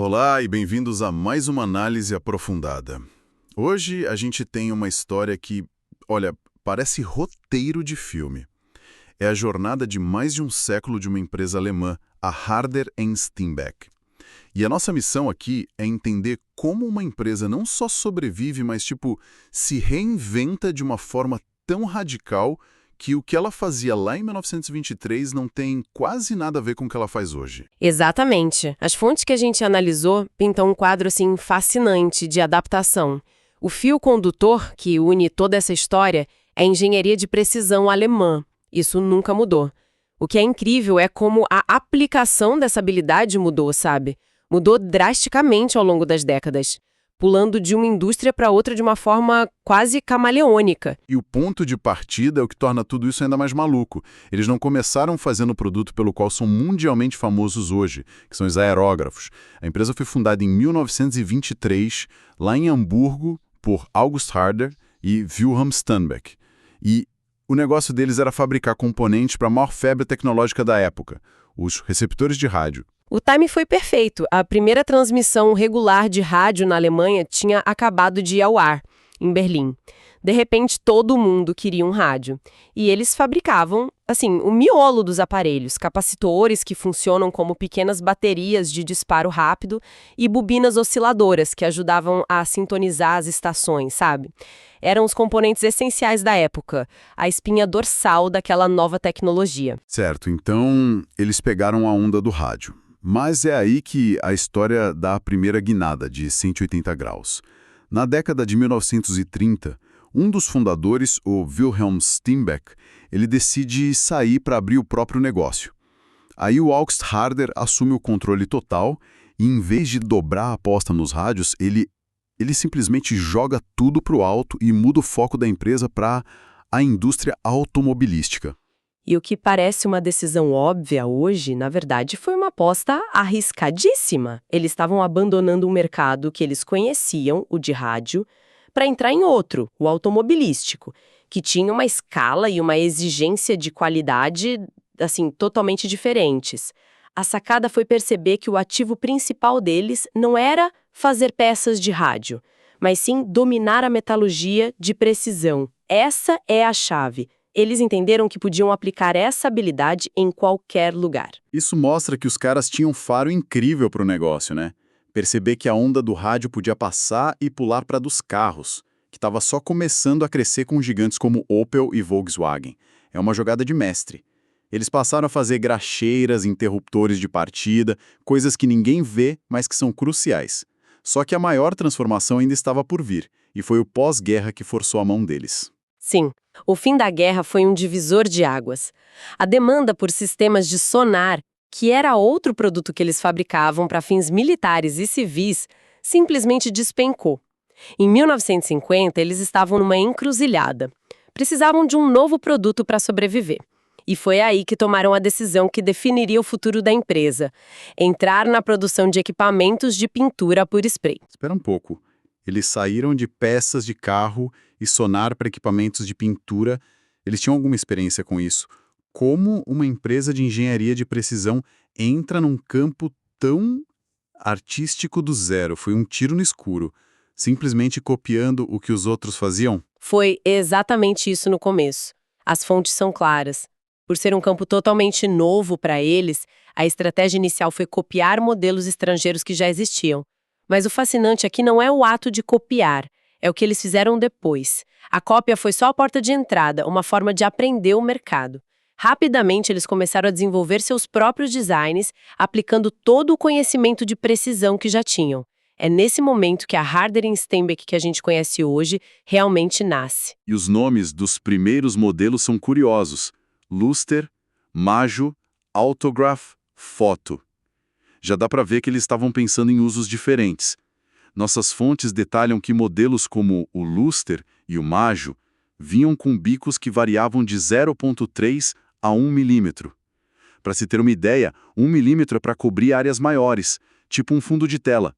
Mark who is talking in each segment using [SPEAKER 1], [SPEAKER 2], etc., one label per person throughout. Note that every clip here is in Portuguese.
[SPEAKER 1] Olá e bem-vindos a mais uma análise aprofundada. Hoje a gente tem uma história que, olha, parece roteiro de filme. É a jornada de mais de um século de uma empresa alemã, a Harder Steenbeck. E a nossa missão aqui é entender como uma empresa não só sobrevive, mas, se reinventa de uma forma tão radical que o que ela fazia lá em 1923 não tem quase nada a ver com o que ela faz hoje.
[SPEAKER 2] Exatamente. As fontes que a gente analisou pintam um quadro assim fascinante de adaptação. O fio condutor que une toda essa história é a engenharia de precisão alemã. Isso nunca mudou. O que é incrível é como a aplicação dessa habilidade mudou, sabe? Mudou drasticamente ao longo das décadas, pulando de uma indústria para outra de uma forma quase camaleônica.
[SPEAKER 1] E o ponto de partida é o que torna tudo isso ainda mais maluco. Eles não começaram fazendo o produto pelo qual são mundialmente famosos hoje, que são os aerógrafos. A empresa foi fundada em 1923, lá em Hamburgo, por August Harder e Wilhelm Steenbeck. E o negócio deles era fabricar componentes para a maior febre tecnológica da época, os receptores de rádio.
[SPEAKER 2] O time foi perfeito. A primeira transmissão regular de rádio na Alemanha tinha acabado de ir ao ar, em Berlim. De repente, todo mundo queria um rádio. E eles fabricavam, o miolo dos aparelhos, capacitores que funcionam como pequenas baterias de disparo rápido e bobinas osciladoras que ajudavam a sintonizar as estações, sabe? Eram os componentes essenciais da época, a espinha dorsal daquela nova tecnologia.
[SPEAKER 1] Certo, então eles pegaram a onda do rádio. Mas é aí que a história dá a primeira guinada de 180 graus. Na década de 1930, um dos fundadores, o Wilhelm Steenbeck, ele decide sair para abrir o próprio negócio. Aí o August Harder assume o controle total e, em vez de dobrar a aposta nos rádios, ele simplesmente joga tudo para o alto e muda o foco da empresa para a indústria automobilística.
[SPEAKER 2] E o que parece uma decisão óbvia hoje, na verdade, foi uma aposta arriscadíssima. Eles estavam abandonando um mercado que eles conheciam, o de rádio, para entrar em outro, o automobilístico, que tinha uma escala e uma exigência de qualidade, totalmente diferentes. A sacada foi perceber que o ativo principal deles não era fazer peças de rádio, mas sim dominar a metalurgia de precisão. Essa é a chave. Eles entenderam que podiam aplicar essa habilidade em qualquer lugar.
[SPEAKER 1] Isso mostra que os caras tinham um faro incrível para o negócio, né? Perceber que a onda do rádio podia passar e pular para dos carros, que estava só começando a crescer com gigantes como Opel e Volkswagen. É uma jogada de mestre. Eles passaram a fazer graxeiras, interruptores de partida, coisas que ninguém vê, mas que são cruciais. Só que a maior transformação ainda estava por vir, e foi o pós-guerra que forçou a mão deles.
[SPEAKER 2] Sim, o fim da guerra foi um divisor de águas. A demanda por sistemas de sonar, que era outro produto que eles fabricavam para fins militares e civis, simplesmente despencou. Em 1950, eles estavam numa encruzilhada. Precisavam de um novo produto para sobreviver. E foi aí que tomaram a decisão que definiria o futuro da empresa: entrar na produção de equipamentos de pintura por spray.
[SPEAKER 1] Espera um pouco. Eles saíram de peças de carro e sonar para equipamentos de pintura. Eles tinham alguma experiência com isso. Como uma empresa de engenharia de precisão entra num campo tão artístico do zero? Foi um tiro no escuro, simplesmente copiando o que os outros faziam?
[SPEAKER 2] Foi exatamente isso no começo. As fontes são claras. Por ser um campo totalmente novo para eles, a estratégia inicial foi copiar modelos estrangeiros que já existiam. Mas o fascinante aqui não é o ato de copiar, é o que eles fizeram depois. A cópia foi só a porta de entrada, uma forma de aprender o mercado. Rapidamente, eles começaram a desenvolver seus próprios designs, aplicando todo o conhecimento de precisão que já tinham. É nesse momento que a Harder Steenbeck que a gente conhece hoje realmente nasce.
[SPEAKER 1] E os nomes dos primeiros modelos são curiosos: Luster, Majo, Autograph, Foto. Já dá para ver que eles estavam pensando em usos diferentes. Nossas fontes detalham que modelos como o Luster e o Majo vinham com bicos que variavam de 0,3 a 1 milímetro. Para se ter uma ideia, 1 milímetro é para cobrir áreas maiores, tipo um fundo de tela.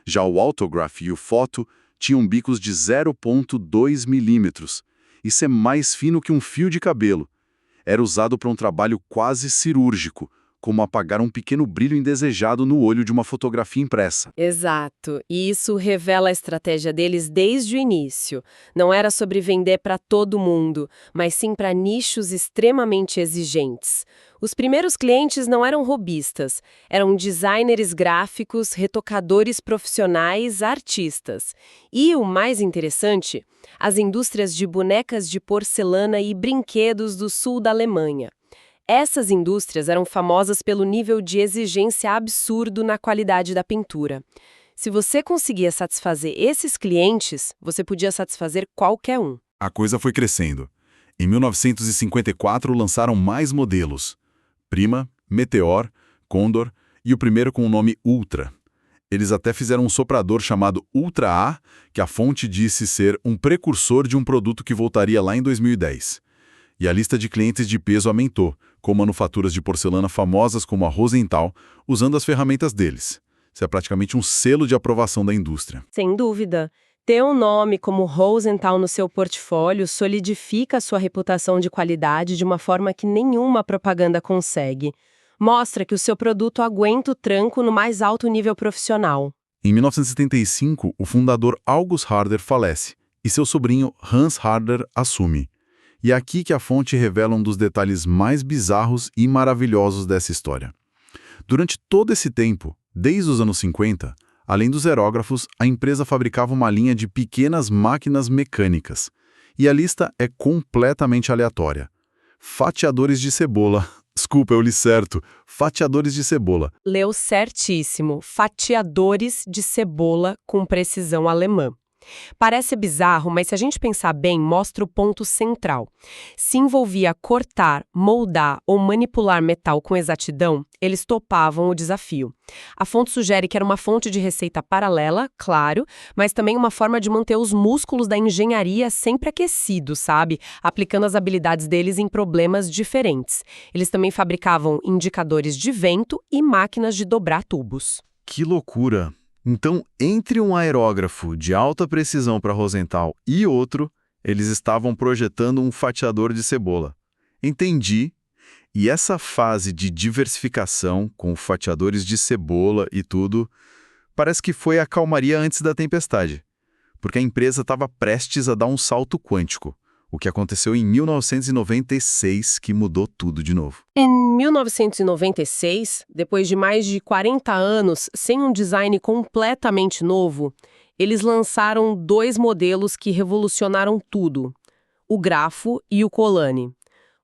[SPEAKER 1] Já o Autograph e o Foto tinham bicos de 0,2 milímetros. Isso é mais fino que um fio de cabelo. Era usado para um trabalho quase cirúrgico, como apagar um pequeno brilho indesejado no olho de uma fotografia impressa.
[SPEAKER 2] Exato, e isso revela a estratégia deles desde o início. Não era sobre vender para todo mundo, mas sim para nichos extremamente exigentes. Os primeiros clientes não eram robistas, eram designers gráficos, retocadores profissionais, artistas. E o mais interessante, as indústrias de bonecas de porcelana e brinquedos do sul da Alemanha. Essas indústrias eram famosas pelo nível de exigência absurdo na qualidade da pintura. Se você conseguia satisfazer esses clientes, você podia satisfazer qualquer um.
[SPEAKER 1] A coisa foi crescendo. Em 1954 lançaram mais modelos. Prima, Meteor, Condor e o primeiro com o nome Ultra. Eles até fizeram um soprador chamado Ultra A, que a fonte disse ser um precursor de um produto que voltaria lá em 2010. E a lista de clientes de peso aumentou, com manufaturas de porcelana famosas como a Rosenthal, usando as ferramentas deles. Isso é praticamente um selo de aprovação da indústria.
[SPEAKER 2] Sem dúvida. Ter um nome como Rosenthal no seu portfólio solidifica sua reputação de qualidade de uma forma que nenhuma propaganda consegue. Mostra que o seu produto aguenta o tranco no mais alto nível profissional.
[SPEAKER 1] Em 1975, o fundador August Harder falece, e seu sobrinho Hans Harder assume. E é aqui que a fonte revela um dos detalhes mais bizarros e maravilhosos dessa história. Durante todo esse tempo, desde os anos 50, além dos aerógrafos, a empresa fabricava uma linha de pequenas máquinas mecânicas. E a lista é completamente aleatória. Fatiadores de cebola. Desculpa, eu li certo. Fatiadores de cebola.
[SPEAKER 2] Leu certíssimo. Fatiadores de cebola com precisão alemã. Parece bizarro, mas se a gente pensar bem, mostra o ponto central. Se envolvia cortar, moldar ou manipular metal com exatidão, eles topavam o desafio. A fonte sugere que era uma fonte de receita paralela, claro, mas também uma forma de manter os músculos da engenharia sempre aquecidos, sabe? Aplicando as habilidades deles em problemas diferentes. Eles também fabricavam indicadores de vento e máquinas de dobrar tubos.
[SPEAKER 1] Que loucura! Então, entre um aerógrafo de alta precisão para Rosenthal e outro, eles estavam projetando um fatiador de cebola. Entendi. E essa fase de diversificação, com fatiadores de cebola e tudo, parece que foi a calmaria antes da tempestade, porque a empresa estava prestes a dar um salto quântico, o que aconteceu em 1996, que mudou tudo de novo.
[SPEAKER 2] Em 1996, depois de mais de 40 anos sem um design completamente novo, eles lançaram 2 modelos que revolucionaram tudo: o Grafo e o Colani.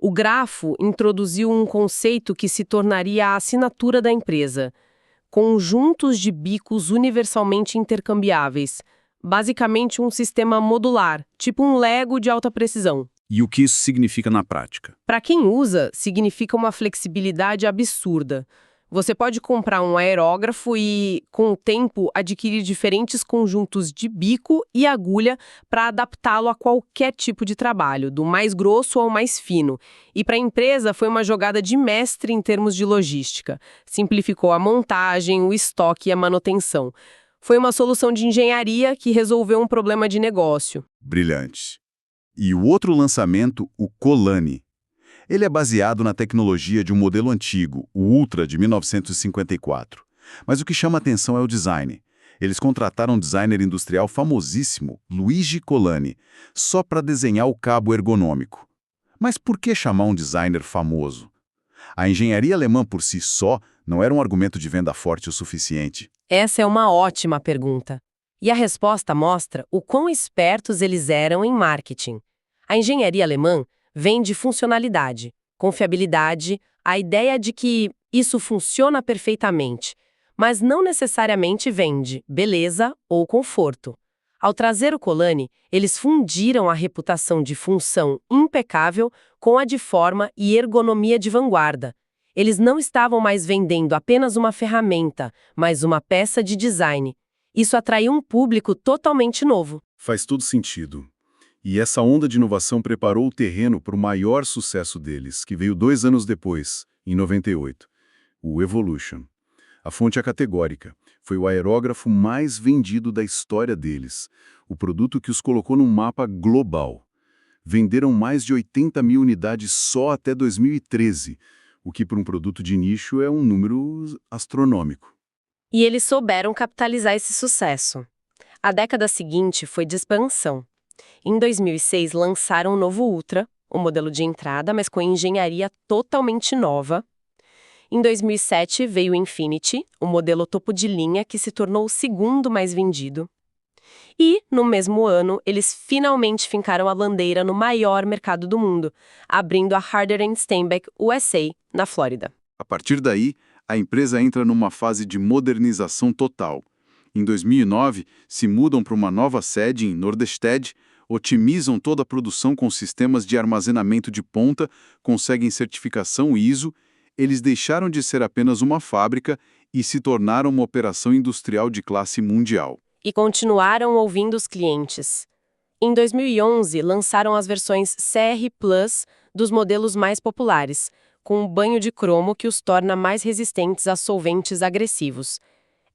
[SPEAKER 2] O Grafo introduziu um conceito que se tornaria a assinatura da empresa: conjuntos de bicos universalmente intercambiáveis. Basicamente um sistema modular, tipo um Lego de alta precisão.
[SPEAKER 1] E o que isso significa na prática?
[SPEAKER 2] Para quem usa, significa uma flexibilidade absurda. Você pode comprar um aerógrafo e, com o tempo, adquirir diferentes conjuntos de bico e agulha para adaptá-lo a qualquer tipo de trabalho, do mais grosso ao mais fino. E para a empresa foi uma jogada de mestre em termos de logística. Simplificou a montagem, o estoque e a manutenção. Foi uma solução de engenharia que resolveu um problema de negócio.
[SPEAKER 1] Brilhante. E o outro lançamento, o Colani. Ele é baseado na tecnologia de um modelo antigo, o Ultra de 1954. Mas o que chama atenção é o design. Eles contrataram um designer industrial famosíssimo, Luigi Colani, só para desenhar o cabo ergonômico. Mas por que chamar um designer famoso? A engenharia alemã por si só não era um argumento de venda forte o suficiente.
[SPEAKER 2] Essa é uma ótima pergunta. E a resposta mostra o quão espertos eles eram em marketing. A engenharia alemã vem de funcionalidade, confiabilidade, a ideia de que isso funciona perfeitamente, mas não necessariamente vende beleza ou conforto. Ao trazer o Colani, eles fundiram a reputação de função impecável com a de forma e ergonomia de vanguarda. Eles não estavam mais vendendo apenas uma ferramenta, mas uma peça de design. Isso atraiu um público totalmente novo.
[SPEAKER 1] Faz todo sentido. E essa onda de inovação preparou o terreno para o maior sucesso deles, que veio 2 anos depois, em 98, o Evolution. A fonte é categórica. Foi o aerógrafo mais vendido da história deles, o produto que os colocou num mapa global. Venderam mais de 80 mil unidades só até 2013, o que para um produto de nicho é um número astronômico.
[SPEAKER 2] E eles souberam capitalizar esse sucesso. A década seguinte foi de expansão. Em 2006, lançaram o novo Ultra, o modelo de entrada, mas com engenharia totalmente nova. Em 2007, veio o Infinity, o modelo topo de linha que se tornou o segundo mais vendido. E, no mesmo ano, eles finalmente fincaram a bandeira no maior mercado do mundo, abrindo a Harder & Steinbeck USA, na Flórida.
[SPEAKER 1] A partir daí, a empresa entra numa fase de modernização total. Em 2009, se mudam para uma nova sede em Norderstedt, otimizam toda a produção com sistemas de armazenamento de ponta, conseguem certificação ISO, eles deixaram de ser apenas uma fábrica e se tornaram uma operação industrial de classe mundial.
[SPEAKER 2] E continuaram ouvindo os clientes. Em 2011, lançaram as versões CR Plus dos modelos mais populares, com um banho de cromo que os torna mais resistentes a solventes agressivos.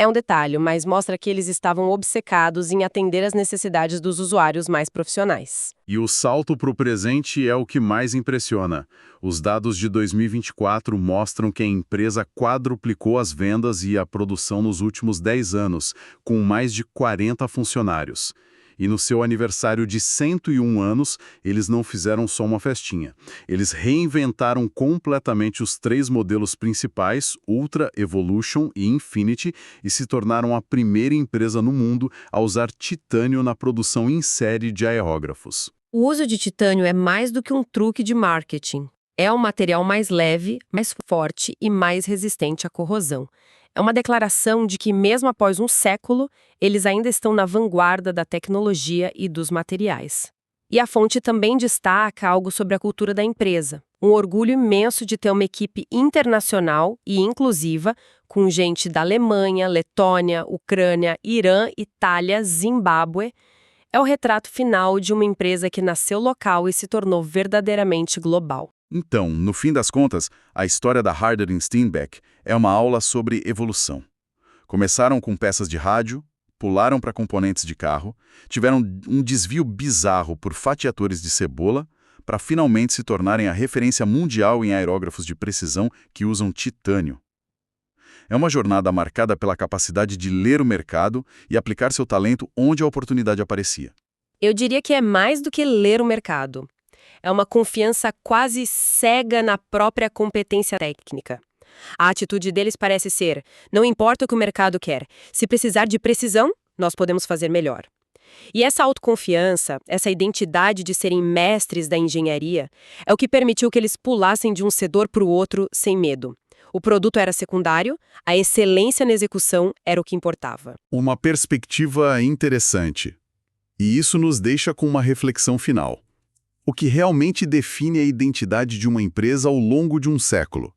[SPEAKER 2] É um detalhe, mas mostra que eles estavam obcecados em atender às necessidades dos usuários mais profissionais.
[SPEAKER 1] E o salto para o presente é o que mais impressiona. Os dados de 2024 mostram que a empresa quadruplicou as vendas e a produção nos últimos 10 anos, com mais de 40 funcionários. E no seu aniversário de 101 anos, eles não fizeram só uma festinha. Eles reinventaram completamente os 3 modelos principais, Ultra, Evolution e Infinity, e se tornaram a primeira empresa no mundo a usar titânio na produção em série de aerógrafos.
[SPEAKER 2] O uso de titânio é mais do que um truque de marketing. É um material mais leve, mais forte e mais resistente à corrosão. É uma declaração de que, mesmo após um século, eles ainda estão na vanguarda da tecnologia e dos materiais. E a fonte também destaca algo sobre a cultura da empresa. Um orgulho imenso de ter uma equipe internacional e inclusiva, com gente da Alemanha, Letônia, Ucrânia, Irã, Itália, Zimbábue. É o retrato final de uma empresa que nasceu local e se tornou verdadeiramente global.
[SPEAKER 1] Então, no fim das contas, a história da Harder & Steinbeck é uma aula sobre evolução. Começaram com peças de rádio, pularam para componentes de carro, tiveram um desvio bizarro por fatiadores de cebola, para finalmente se tornarem a referência mundial em aerógrafos de precisão que usam titânio. É uma jornada marcada pela capacidade de ler o mercado e aplicar seu talento onde a oportunidade aparecia.
[SPEAKER 2] Eu diria que é mais do que ler o mercado. É uma confiança quase cega na própria competência técnica. A atitude deles parece ser: não importa o que o mercado quer, se precisar de precisão, nós podemos fazer melhor. E essa autoconfiança, essa identidade de serem mestres da engenharia, é o que permitiu que eles pulassem de um setor para o outro sem medo. O produto era secundário, a excelência na execução era o que importava.
[SPEAKER 1] Uma perspectiva interessante. E isso nos deixa com uma reflexão final. O que realmente define a identidade de uma empresa ao longo de um século?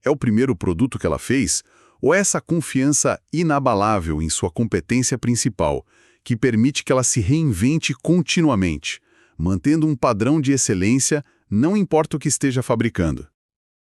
[SPEAKER 1] É o primeiro produto que ela fez? Ou é essa confiança inabalável em sua competência principal, que permite que ela se reinvente continuamente, mantendo um padrão de excelência, não importa o que esteja fabricando?